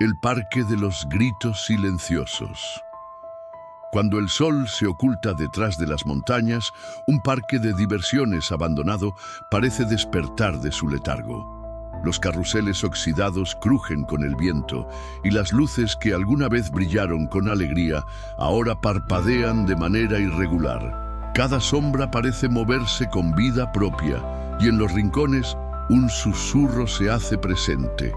El parque de los gritos silenciosos. Cuando el sol se oculta detrás de las montañas, un parque de diversiones abandonado parece despertar de su letargo. Los carruseles oxidados crujen con el viento y las luces que alguna vez brillaron con alegría ahora parpadean de manera irregular. Cada sombra parece moverse con vida propia y en los rincones un susurro se hace presente,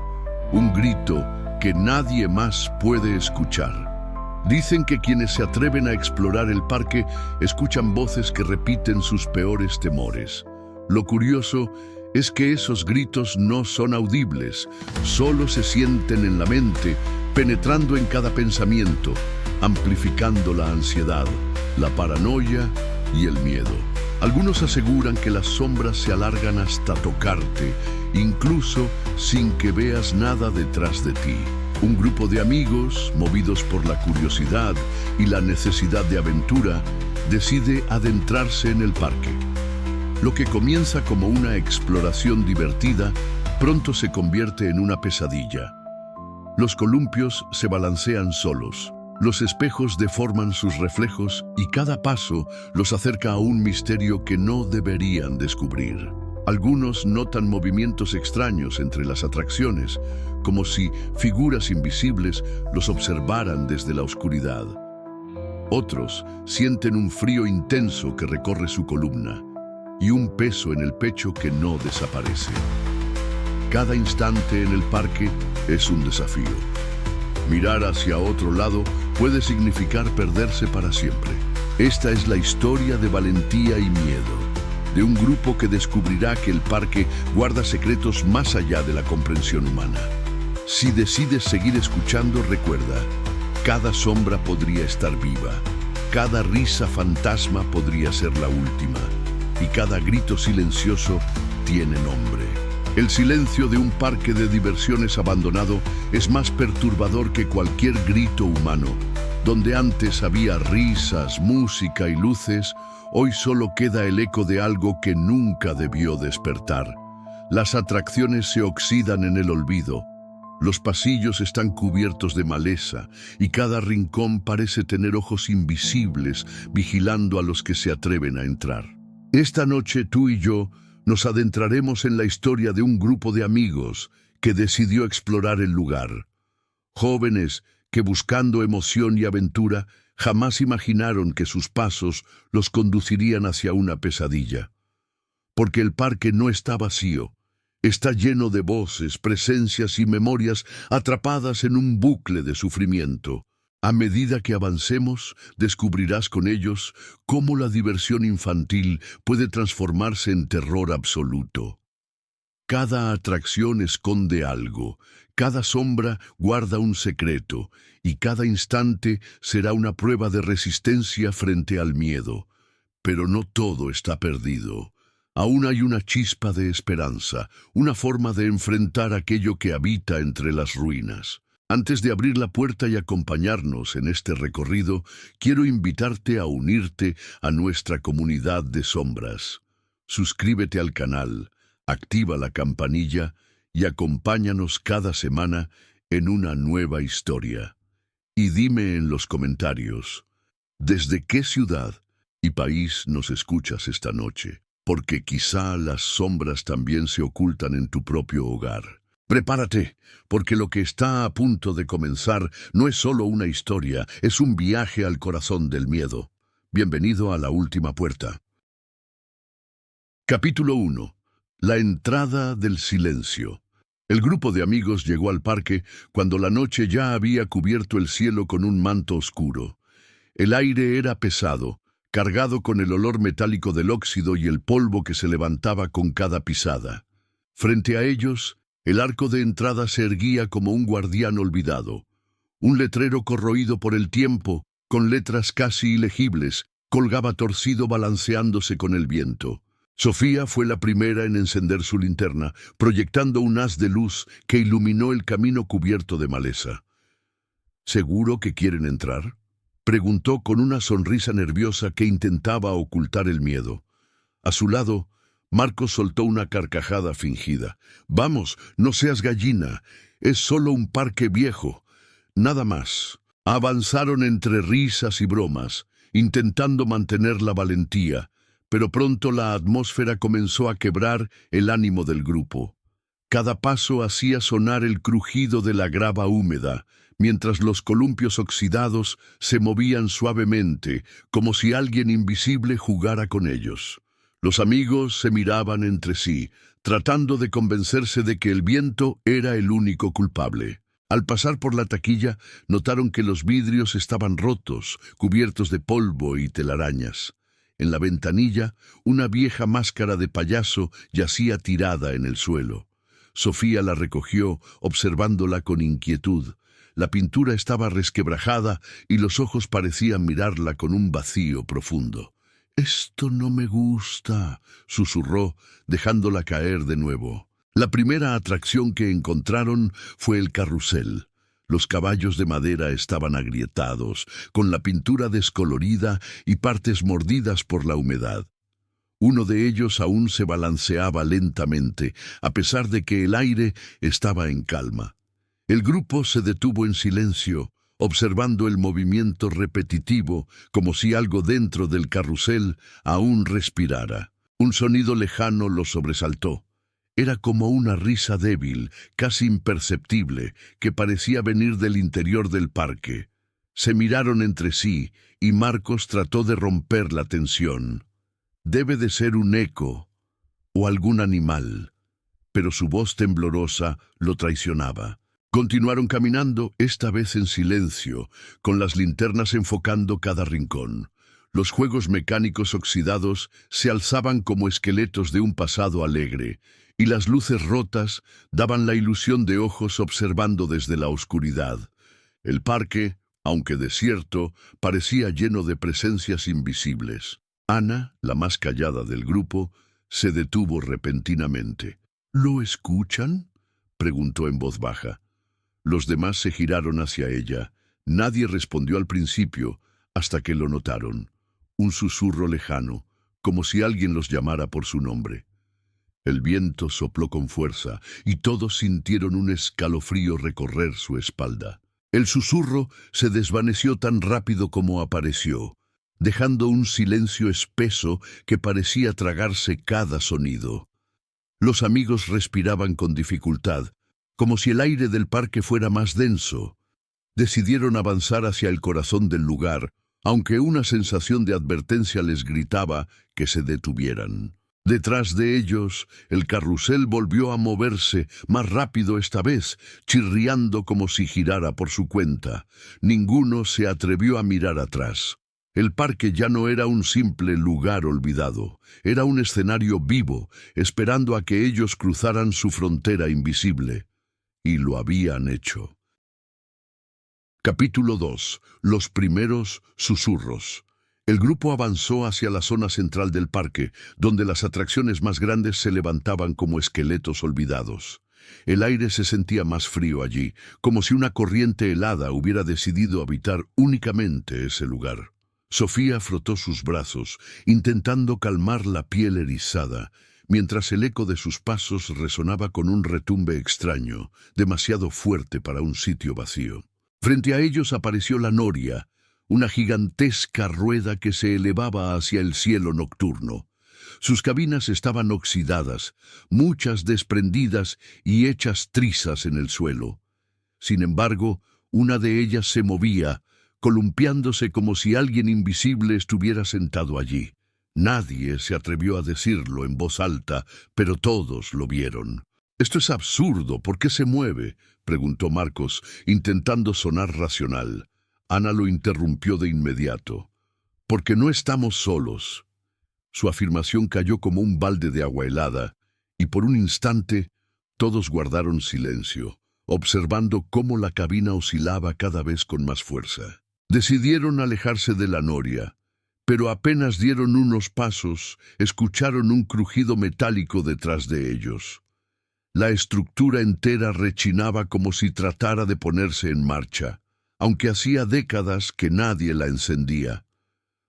un grito que nadie más puede escuchar. Dicen que quienes se atreven a explorar el parque escuchan voces que repiten sus peores temores. Lo curioso es que esos gritos no son audibles, solo se sienten en la mente, penetrando en cada pensamiento, amplificando la ansiedad, la paranoia y el miedo. Algunos aseguran que las sombras se alargan hasta tocarte, incluso sin que veas nada detrás de ti. Un grupo de amigos, movidos por la curiosidad y la necesidad de aventura, decide adentrarse en el parque. Lo que comienza como una exploración divertida, pronto se convierte en una pesadilla. Los columpios se balancean solos. Los espejos deforman sus reflejos y cada paso los acerca a un misterio que no deberían descubrir. Algunos notan movimientos extraños entre las atracciones, como si figuras invisibles los observaran desde la oscuridad. Otros sienten un frío intenso que recorre su columna y un peso en el pecho que no desaparece. Cada instante en el parque es un desafío. Mirar hacia otro lado puede significar perderse para siempre. Esta es la historia de valentía y miedo, de un grupo que descubrirá que el parque guarda secretos más allá de la comprensión humana. Si decides seguir escuchando, recuerda, cada sombra podría estar viva, cada risa fantasma podría ser la última, y cada grito silencioso tiene nombre. El silencio de un parque de diversiones abandonado es más perturbador que cualquier grito humano. Donde antes había risas, música y luces, hoy solo queda el eco de algo que nunca debió despertar. Las atracciones se oxidan en el olvido. Los pasillos están cubiertos de maleza y cada rincón parece tener ojos invisibles vigilando a los que se atreven a entrar. Esta noche tú y yo nos adentraremos en la historia de un grupo de amigos que decidió explorar el lugar. Jóvenes que buscando emoción y aventura jamás imaginaron que sus pasos los conducirían hacia una pesadilla. Porque el parque no está vacío, está lleno de voces, presencias y memorias atrapadas en un bucle de sufrimiento. A medida que avancemos, descubrirás con ellos cómo la diversión infantil puede transformarse en terror absoluto. Cada atracción esconde algo, cada sombra guarda un secreto, y cada instante será una prueba de resistencia frente al miedo. Pero no todo está perdido. Aún hay una chispa de esperanza, una forma de enfrentar aquello que habita entre las ruinas. Antes de abrir la puerta y acompañarnos en este recorrido, quiero invitarte a unirte a nuestra comunidad de sombras. Suscríbete al canal, activa la campanilla y acompáñanos cada semana en una nueva historia. Y dime en los comentarios, ¿desde qué ciudad y país nos escuchas esta noche? Porque quizá las sombras también se ocultan en tu propio hogar. Prepárate, porque lo que está a punto de comenzar no es solo una historia, es un viaje al corazón del miedo. Bienvenido a La Última Puerta. Capítulo 1. La entrada del silencio. El grupo de amigos llegó al parque cuando la noche ya había cubierto el cielo con un manto oscuro. El aire era pesado, cargado con el olor metálico del óxido y el polvo que se levantaba con cada pisada. Frente a ellos, el arco de entrada se erguía como un guardián olvidado. Un letrero corroído por el tiempo, con letras casi ilegibles, colgaba torcido balanceándose con el viento. Sofía fue la primera en encender su linterna, proyectando un haz de luz que iluminó el camino cubierto de maleza. ¿Seguro que quieren entrar?, preguntó con una sonrisa nerviosa que intentaba ocultar el miedo. A su lado, Marcos soltó una carcajada fingida. «Vamos, no seas gallina. Es solo un parque viejo, nada más. Avanzaron entre risas y bromas, intentando mantener la valentía, pero pronto la atmósfera comenzó a quebrar el ánimo del grupo. Cada paso hacía sonar el crujido de la grava húmeda, mientras los columpios oxidados se movían suavemente, como si alguien invisible jugara con ellos. Los amigos se miraban entre sí, tratando de convencerse de que el viento era el único culpable. Al pasar por la taquilla, notaron que los vidrios estaban rotos, cubiertos de polvo y telarañas. En la ventanilla, una vieja máscara de payaso yacía tirada en el suelo. Sofía la recogió, observándola con inquietud. La pintura estaba resquebrajada y los ojos parecían mirarla con un vacío profundo. «Esto no me gusta», susurró, dejándola caer de nuevo. La primera atracción que encontraron fue el carrusel. Los caballos de madera estaban agrietados, con la pintura descolorida y partes mordidas por la humedad. Uno de ellos aún se balanceaba lentamente, a pesar de que el aire estaba en calma. El grupo se detuvo en silencio, observando el movimiento repetitivo, como si algo dentro del carrusel aún respirara. Un sonido lejano los sobresaltó. Era como una risa débil, casi imperceptible, que parecía venir del interior del parque. Se miraron entre sí, y Marcos trató de romper la tensión. Debe de ser un eco o algún animal, pero su voz temblorosa lo traicionaba. Continuaron caminando, esta vez en silencio, con las linternas enfocando cada rincón. Los juegos mecánicos oxidados se alzaban como esqueletos de un pasado alegre, y las luces rotas daban la ilusión de ojos observando desde la oscuridad. El parque, aunque desierto, parecía lleno de presencias invisibles. Ana, la más callada del grupo, se detuvo repentinamente. «¿Lo escuchan?», preguntó en voz baja. Los demás se giraron hacia ella. Nadie respondió al principio, hasta que lo notaron. Un susurro lejano, como si alguien los llamara por su nombre. El viento sopló con fuerza, y todos sintieron un escalofrío recorrer su espalda. El susurro se desvaneció tan rápido como apareció, dejando un silencio espeso que parecía tragarse cada sonido. Los amigos respiraban con dificultad, como si el aire del parque fuera más denso. Decidieron avanzar hacia el corazón del lugar, aunque una sensación de advertencia les gritaba que se detuvieran. Detrás de ellos, el carrusel volvió a moverse, más rápido esta vez, chirriando como si girara por su cuenta. Ninguno se atrevió a mirar atrás. El parque ya no era un simple lugar olvidado, era un escenario vivo, esperando a que ellos cruzaran su frontera invisible. Y lo habían hecho. Capítulo 2. Los primeros susurros. El grupo avanzó hacia la zona central del parque, donde las atracciones más grandes se levantaban como esqueletos olvidados. El aire se sentía más frío allí, como si una corriente helada hubiera decidido habitar únicamente ese lugar. Sofía frotó sus brazos, intentando calmar la piel erizada, mientras el eco de sus pasos resonaba con un retumbe extraño, demasiado fuerte para un sitio vacío. Frente a ellos apareció la noria, una gigantesca rueda que se elevaba hacia el cielo nocturno. Sus cabinas estaban oxidadas, muchas desprendidas y hechas trizas en el suelo. Sin embargo, una de ellas se movía, columpiándose como si alguien invisible estuviera sentado allí. Nadie se atrevió a decirlo en voz alta, pero todos lo vieron. «Esto es absurdo, ¿por qué se mueve?», preguntó Marcos, intentando sonar racional. Ana lo interrumpió de inmediato. «Porque no estamos solos». Su afirmación cayó como un balde de agua helada, y por un instante todos guardaron silencio, observando cómo la cabina oscilaba cada vez con más fuerza. Decidieron alejarse de la noria, pero apenas dieron unos pasos, escucharon un crujido metálico detrás de ellos. La estructura entera rechinaba como si tratara de ponerse en marcha, aunque hacía décadas que nadie la encendía.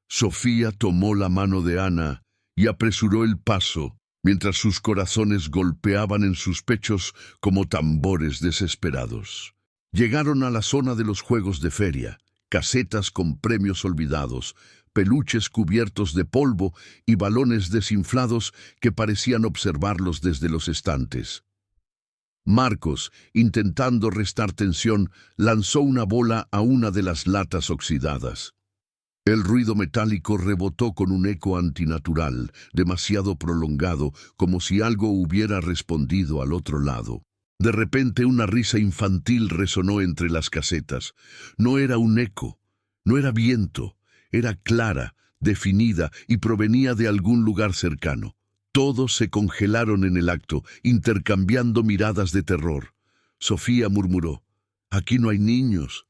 Sofía tomó la mano de Ana y apresuró el paso, mientras sus corazones golpeaban en sus pechos como tambores desesperados. Llegaron a la zona de los juegos de feria, casetas con premios olvidados, peluches cubiertos de polvo y balones desinflados que parecían observarlos desde los estantes. Marcos, intentando restar tensión, lanzó una bola a una de las latas oxidadas. El ruido metálico rebotó con un eco antinatural, demasiado prolongado, como si algo hubiera respondido al otro lado. De repente una risa infantil resonó entre las casetas. No era un eco, no era viento, era clara, definida y provenía de algún lugar cercano. Todos se congelaron en el acto, intercambiando miradas de terror. Sofía murmuró: «Aquí no hay niños».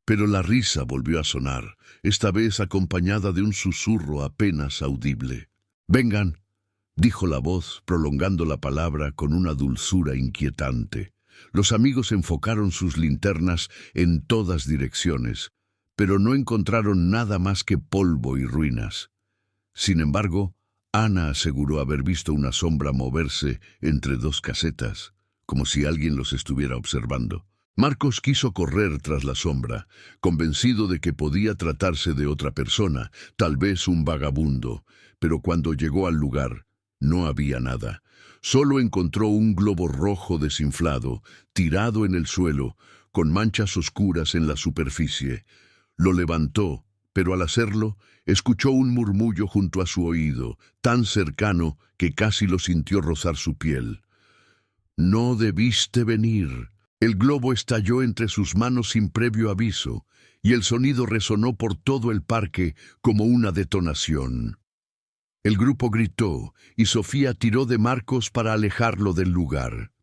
Pero la risa volvió a sonar, esta vez acompañada de un susurro apenas audible. «Vengan», dijo la voz, prolongando la palabra con una dulzura inquietante. Los amigos enfocaron sus linternas en todas direcciones, pero no encontraron nada más que polvo y ruinas. Sin embargo, Ana aseguró haber visto una sombra moverse entre dos casetas, como si alguien los estuviera observando. Marcos quiso correr tras la sombra, convencido de que podía tratarse de otra persona, tal vez un vagabundo, pero cuando llegó al lugar, no había nada. Solo encontró un globo rojo desinflado, tirado en el suelo, con manchas oscuras en la superficie. Lo levantó, pero al hacerlo, escuchó un murmullo junto a su oído, tan cercano que casi lo sintió rozar su piel. «No debiste venir». El globo estalló entre sus manos sin previo aviso, y el sonido resonó por todo el parque como una detonación. El grupo gritó, y Sofía tiró de Marcos para alejarlo del lugar.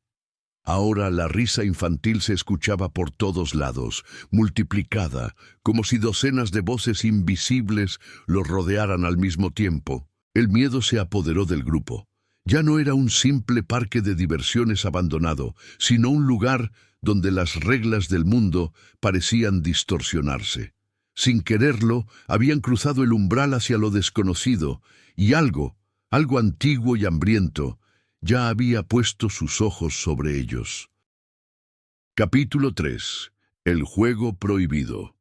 Ahora la risa infantil se escuchaba por todos lados, multiplicada, como si docenas de voces invisibles los rodearan al mismo tiempo. El miedo se apoderó del grupo. Ya no era un simple parque de diversiones abandonado, sino un lugar donde las reglas del mundo parecían distorsionarse. Sin quererlo, habían cruzado el umbral hacia lo desconocido, y algo antiguo y hambriento, ya había puesto sus ojos sobre ellos. Capítulo 3. El juego prohibido.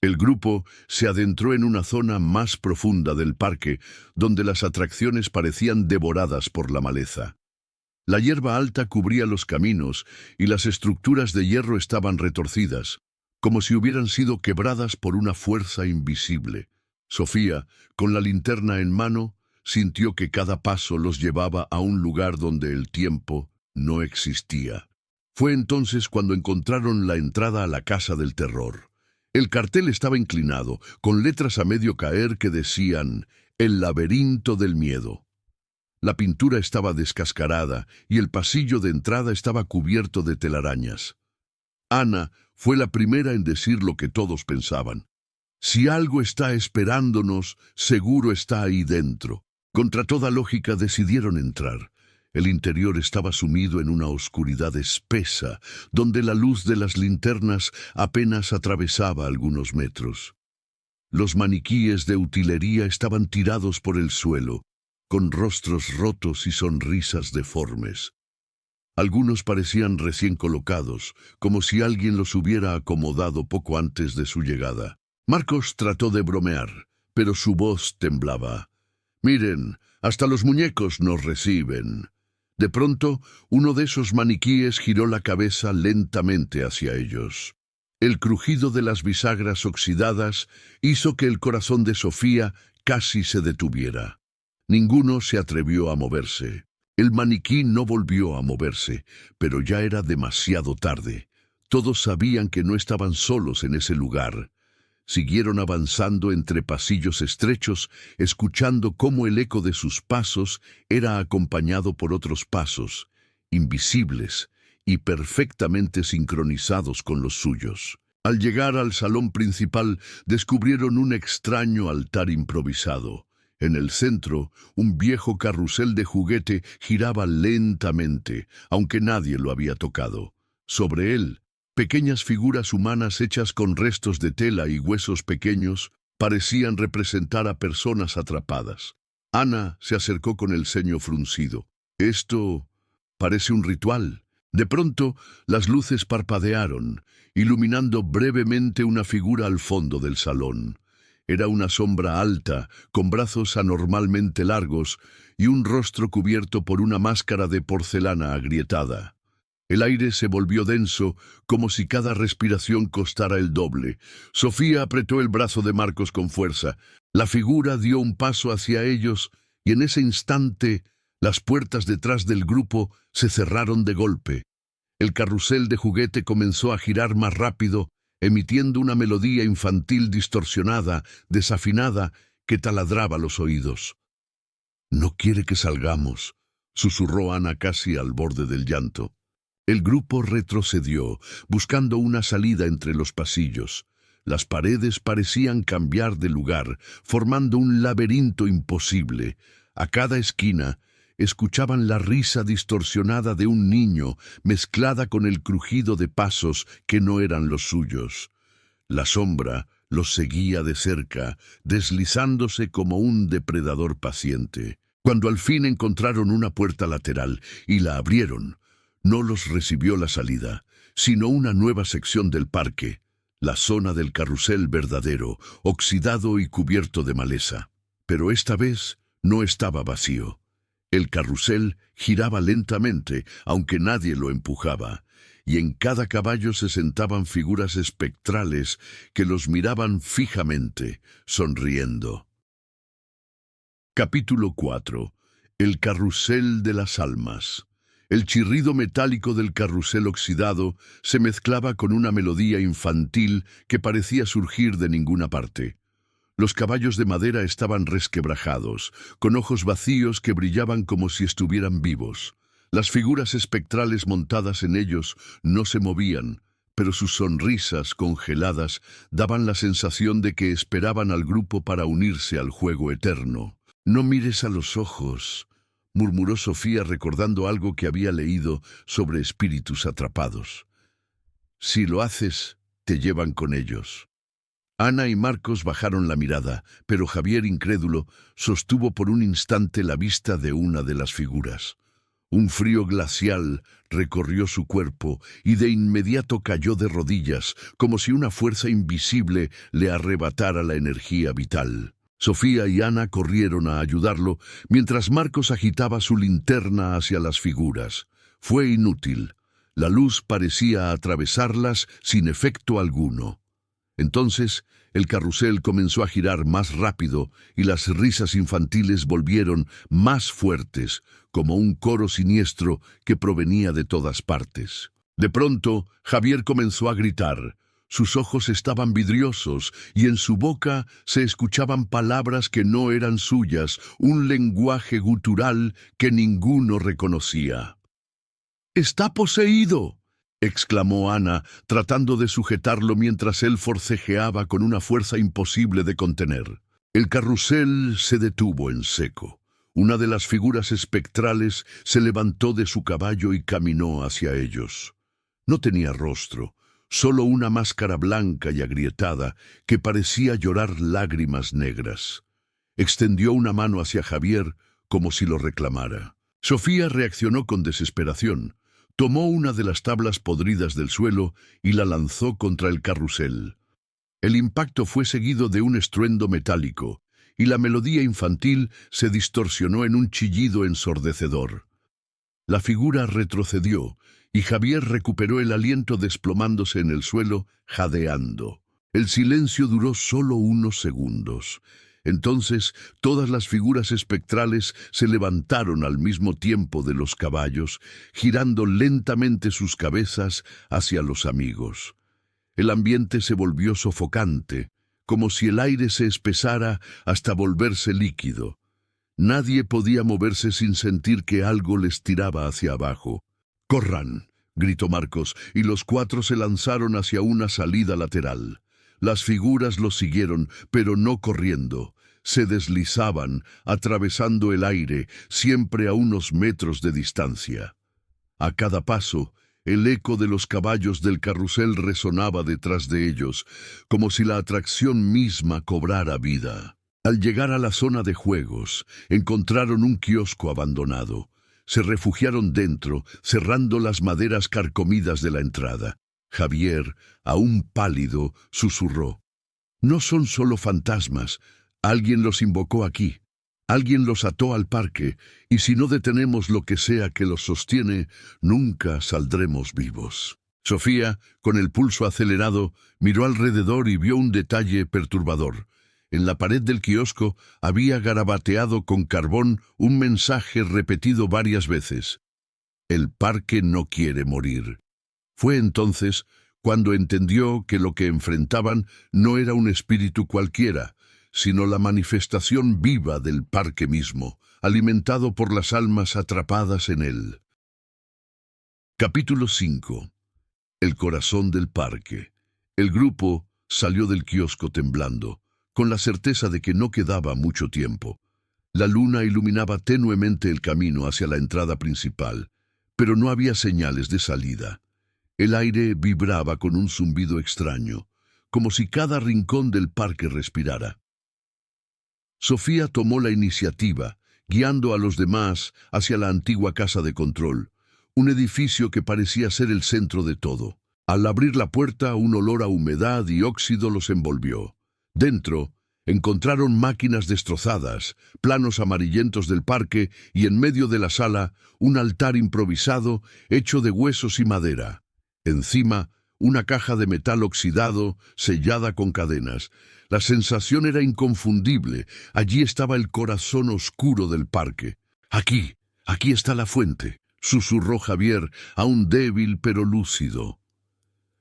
El grupo se adentró en una zona más profunda del parque, donde las atracciones parecían devoradas por la maleza. La hierba alta cubría los caminos y las estructuras de hierro estaban retorcidas, como si hubieran sido quebradas por una fuerza invisible. Sofía, con la linterna en mano, sintió que cada paso los llevaba a un lugar donde el tiempo no existía. Fue entonces cuando encontraron la entrada a la Casa del Terror. El cartel estaba inclinado, con letras a medio caer que decían «El laberinto del miedo». La pintura estaba descascarada y el pasillo de entrada estaba cubierto de telarañas. Ana fue la primera en decir lo que todos pensaban. «Si algo está esperándonos, seguro está ahí dentro». Contra toda lógica decidieron entrar. El interior estaba sumido en una oscuridad espesa, donde la luz de las linternas apenas atravesaba algunos metros. Los maniquíes de utilería estaban tirados por el suelo, con rostros rotos y sonrisas deformes. Algunos parecían recién colocados, como si alguien los hubiera acomodado poco antes de su llegada. Marcos trató de bromear, pero su voz temblaba. «Miren, hasta los muñecos nos reciben». De pronto, uno de esos maniquíes giró la cabeza lentamente hacia ellos. El crujido de las bisagras oxidadas hizo que el corazón de Sofía casi se detuviera. Ninguno se atrevió a moverse. El maniquí no volvió a moverse, pero ya era demasiado tarde. Todos sabían que no estaban solos en ese lugar. Siguieron avanzando entre pasillos estrechos, escuchando cómo el eco de sus pasos era acompañado por otros pasos, invisibles y perfectamente sincronizados con los suyos. Al llegar al salón principal, descubrieron un extraño altar improvisado. En el centro, un viejo carrusel de juguete giraba lentamente, aunque nadie lo había tocado. Sobre él, pequeñas figuras humanas hechas con restos de tela y huesos pequeños parecían representar a personas atrapadas. Ana se acercó con el ceño fruncido. Esto parece un ritual. De pronto, las luces parpadearon, iluminando brevemente una figura al fondo del salón. Era una sombra alta, con brazos anormalmente largos y un rostro cubierto por una máscara de porcelana agrietada. El aire se volvió denso, como si cada respiración costara el doble. Sofía apretó el brazo de Marcos con fuerza. La figura dio un paso hacia ellos y en ese instante las puertas detrás del grupo se cerraron de golpe. El carrusel de juguete comenzó a girar más rápido, emitiendo una melodía infantil distorsionada, desafinada, que taladraba los oídos. «No quiere que salgamos», susurró Ana casi al borde del llanto. El grupo retrocedió, buscando una salida entre los pasillos. Las paredes parecían cambiar de lugar, formando un laberinto imposible. A cada esquina escuchaban la risa distorsionada de un niño, mezclada con el crujido de pasos que no eran los suyos. La sombra los seguía de cerca, deslizándose como un depredador paciente. Cuando al fin encontraron una puerta lateral y la abrieron, no los recibió la salida, sino una nueva sección del parque, la zona del carrusel verdadero, oxidado y cubierto de maleza. Pero esta vez no estaba vacío. El carrusel giraba lentamente, aunque nadie lo empujaba, y en cada caballo se sentaban figuras espectrales que los miraban fijamente, sonriendo. Capítulo 4. El carrusel de las almas. El chirrido metálico del carrusel oxidado se mezclaba con una melodía infantil que parecía surgir de ninguna parte. Los caballos de madera estaban resquebrajados, con ojos vacíos que brillaban como si estuvieran vivos. Las figuras espectrales montadas en ellos no se movían, pero sus sonrisas congeladas daban la sensación de que esperaban al grupo para unirse al juego eterno. «No mires a los ojos», murmuró Sofía recordando algo que había leído sobre espíritus atrapados. «Si lo haces, te llevan con ellos». Ana y Marcos bajaron la mirada, pero Javier, incrédulo, sostuvo por un instante la vista de una de las figuras. Un frío glacial recorrió su cuerpo y de inmediato cayó de rodillas, como si una fuerza invisible le arrebatara la energía vital. Sofía y Ana corrieron a ayudarlo, mientras Marcos agitaba su linterna hacia las figuras. Fue inútil. La luz parecía atravesarlas sin efecto alguno. Entonces, el carrusel comenzó a girar más rápido y las risas infantiles volvieron más fuertes, como un coro siniestro que provenía de todas partes. De pronto, Javier comenzó a gritar. Sus ojos estaban vidriosos y en su boca se escuchaban palabras que no eran suyas, un lenguaje gutural que ninguno reconocía. «¡Está poseído!», exclamó Ana, tratando de sujetarlo mientras él forcejeaba con una fuerza imposible de contener. El carrusel se detuvo en seco. Una de las figuras espectrales se levantó de su caballo y caminó hacia ellos. No tenía rostro, solo una máscara blanca y agrietada que parecía llorar lágrimas negras. Extendió una mano hacia Javier como si lo reclamara. Sofía reaccionó con desesperación. Tomó una de las tablas podridas del suelo y la lanzó contra el carrusel. El impacto fue seguido de un estruendo metálico, y la melodía infantil se distorsionó en un chillido ensordecedor. La figura retrocedió, y Javier recuperó el aliento desplomándose en el suelo, jadeando. El silencio duró solo unos segundos. Entonces, todas las figuras espectrales se levantaron al mismo tiempo de los caballos, girando lentamente sus cabezas hacia los amigos. El ambiente se volvió sofocante, como si el aire se espesara hasta volverse líquido. Nadie podía moverse sin sentir que algo les tiraba hacia abajo. «¡Corran!», gritó Marcos, y los cuatro se lanzaron hacia una salida lateral. Las figuras los siguieron, pero no corriendo. Se deslizaban, atravesando el aire, siempre a unos metros de distancia. A cada paso, el eco de los caballos del carrusel resonaba detrás de ellos, como si la atracción misma cobrara vida. Al llegar a la zona de juegos, encontraron un kiosco abandonado. Se refugiaron dentro, cerrando las maderas carcomidas de la entrada. Javier, aún pálido, susurró: «No son solo fantasmas. Alguien los invocó aquí. Alguien los ató al parque, y si no detenemos lo que sea que los sostiene, nunca saldremos vivos». Sofía, con el pulso acelerado, miró alrededor y vio un detalle perturbador. En la pared del kiosco había garabateado con carbón un mensaje repetido varias veces: «El parque no quiere morir». Fue entonces cuando entendió que lo que enfrentaban no era un espíritu cualquiera, sino la manifestación viva del parque mismo, alimentado por las almas atrapadas en él. Capítulo 5. El corazón del parque. El grupo salió del kiosco temblando, con la certeza de que no quedaba mucho tiempo. La luna iluminaba tenuemente el camino hacia la entrada principal, pero no había señales de salida. El aire vibraba con un zumbido extraño, como si cada rincón del parque respirara. Sofía tomó la iniciativa, guiando a los demás hacia la antigua casa de control, un edificio que parecía ser el centro de todo. Al abrir la puerta, un olor a humedad y óxido los envolvió. Dentro, encontraron máquinas destrozadas, planos amarillentos del parque y en medio de la sala, un altar improvisado hecho de huesos y madera. Encima, una caja de metal oxidado, sellada con cadenas. La sensación era inconfundible. Allí estaba el corazón oscuro del parque. Aquí está la fuente», susurró Javier, aún débil pero lúcido.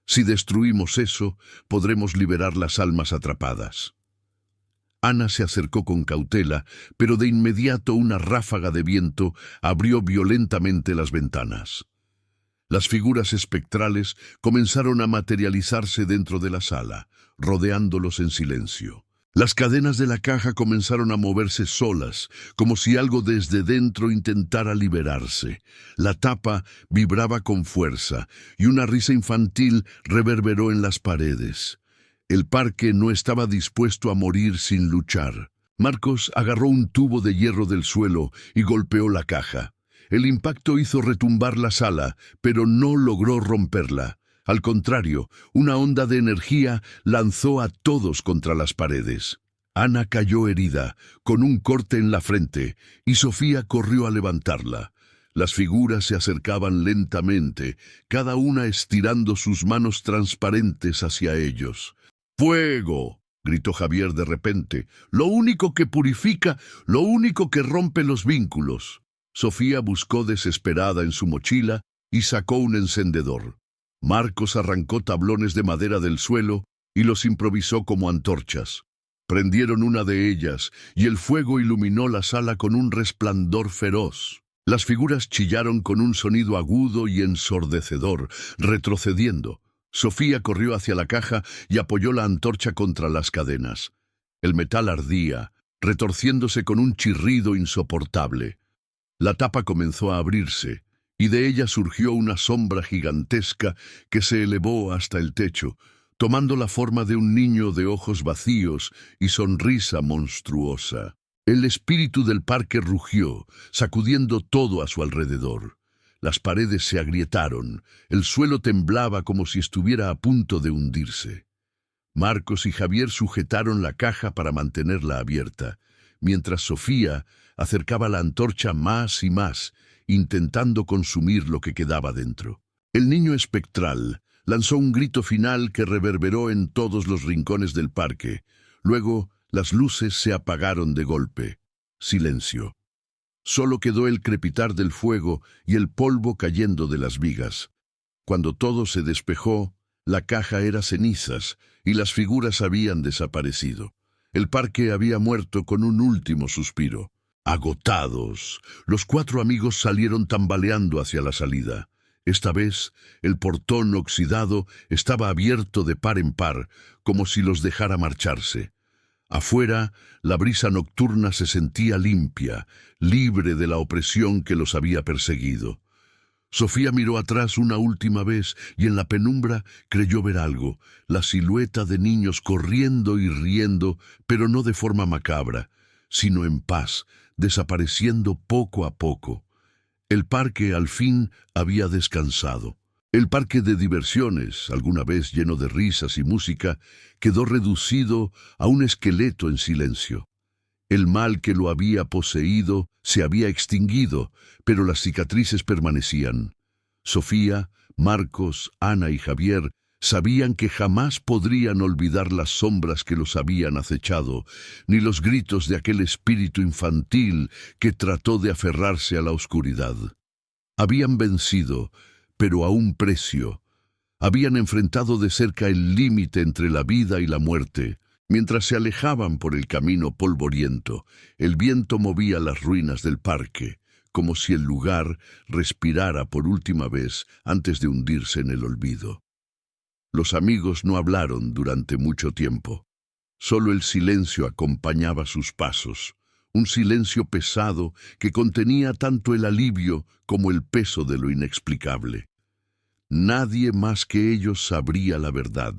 «Si destruimos eso, podremos liberar las almas atrapadas». Ana se acercó con cautela, pero de inmediato una ráfaga de viento abrió violentamente las ventanas. Las figuras espectrales comenzaron a materializarse dentro de la sala, rodeándolos en silencio. Las cadenas de la caja comenzaron a moverse solas, como si algo desde dentro intentara liberarse. La tapa vibraba con fuerza, y una risa infantil reverberó en las paredes. El parque no estaba dispuesto a morir sin luchar. Marcos agarró un tubo de hierro del suelo y golpeó la caja. El impacto hizo retumbar la sala, pero no logró romperla. Al contrario, una onda de energía lanzó a todos contra las paredes. Ana cayó herida, con un corte en la frente, y Sofía corrió a levantarla. Las figuras se acercaban lentamente, cada una estirando sus manos transparentes hacia ellos. «¡Fuego!», gritó Javier de repente. «Lo único que purifica, lo único que rompe los vínculos». Sofía buscó desesperada en su mochila y sacó un encendedor. Marcos arrancó tablones de madera del suelo y los improvisó como antorchas. Prendieron una de ellas y el fuego iluminó la sala con un resplandor feroz. Las figuras chillaron con un sonido agudo y ensordecedor, retrocediendo. Sofía corrió hacia la caja y apoyó la antorcha contra las cadenas. El metal ardía, retorciéndose con un chirrido insoportable. La tapa comenzó a abrirse, y de ella surgió una sombra gigantesca que se elevó hasta el techo, tomando la forma de un niño de ojos vacíos y sonrisa monstruosa. El espíritu del parque rugió, sacudiendo todo a su alrededor. Las paredes se agrietaron, el suelo temblaba como si estuviera a punto de hundirse. Marcos y Javier sujetaron la caja para mantenerla abierta, mientras Sofía acercaba la antorcha más y más, intentando consumir lo que quedaba dentro. El niño espectral lanzó un grito final que reverberó en todos los rincones del parque. Luego, las luces se apagaron de golpe. Silencio. Solo quedó el crepitar del fuego y el polvo cayendo de las vigas. Cuando todo se despejó, la caja era cenizas y las figuras habían desaparecido. El parque había muerto con un último suspiro. Agotados, los 4 amigos salieron tambaleando hacia la salida. Esta vez, el portón oxidado estaba abierto de par en par, como si los dejara marcharse. Afuera, la brisa nocturna se sentía limpia, libre de la opresión que los había perseguido. Sofía miró atrás una última vez y en la penumbra creyó ver algo, la silueta de niños corriendo y riendo, pero no de forma macabra, sino en paz, desapareciendo poco a poco. El parque al fin había descansado. El parque de diversiones, alguna vez lleno de risas y música, quedó reducido a un esqueleto en silencio. El mal que lo había poseído se había extinguido, pero las cicatrices permanecían. Sofía, Marcos, Ana y Javier sabían que jamás podrían olvidar las sombras que los habían acechado, ni los gritos de aquel espíritu infantil que trató de aferrarse a la oscuridad. Habían vencido, pero a un precio. Habían enfrentado de cerca el límite entre la vida y la muerte. Mientras se alejaban por el camino polvoriento, el viento movía las ruinas del parque, como si el lugar respirara por última vez antes de hundirse en el olvido. Los amigos no hablaron durante mucho tiempo. Solo el silencio acompañaba sus pasos, un silencio pesado que contenía tanto el alivio como el peso de lo inexplicable. Nadie más que ellos sabría la verdad,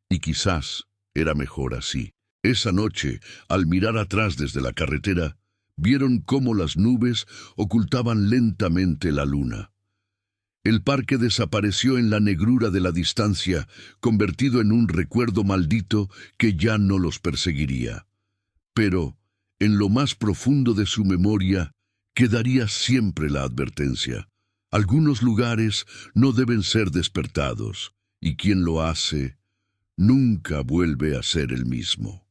y quizás era mejor así. Esa noche, al mirar atrás desde la carretera, vieron cómo las nubes ocultaban lentamente la luna. El parque desapareció en la negrura de la distancia, convertido en un recuerdo maldito que ya no los perseguiría. Pero, en lo más profundo de su memoria, quedaría siempre la advertencia. Algunos lugares no deben ser despertados, y quien lo hace nunca vuelve a ser el mismo.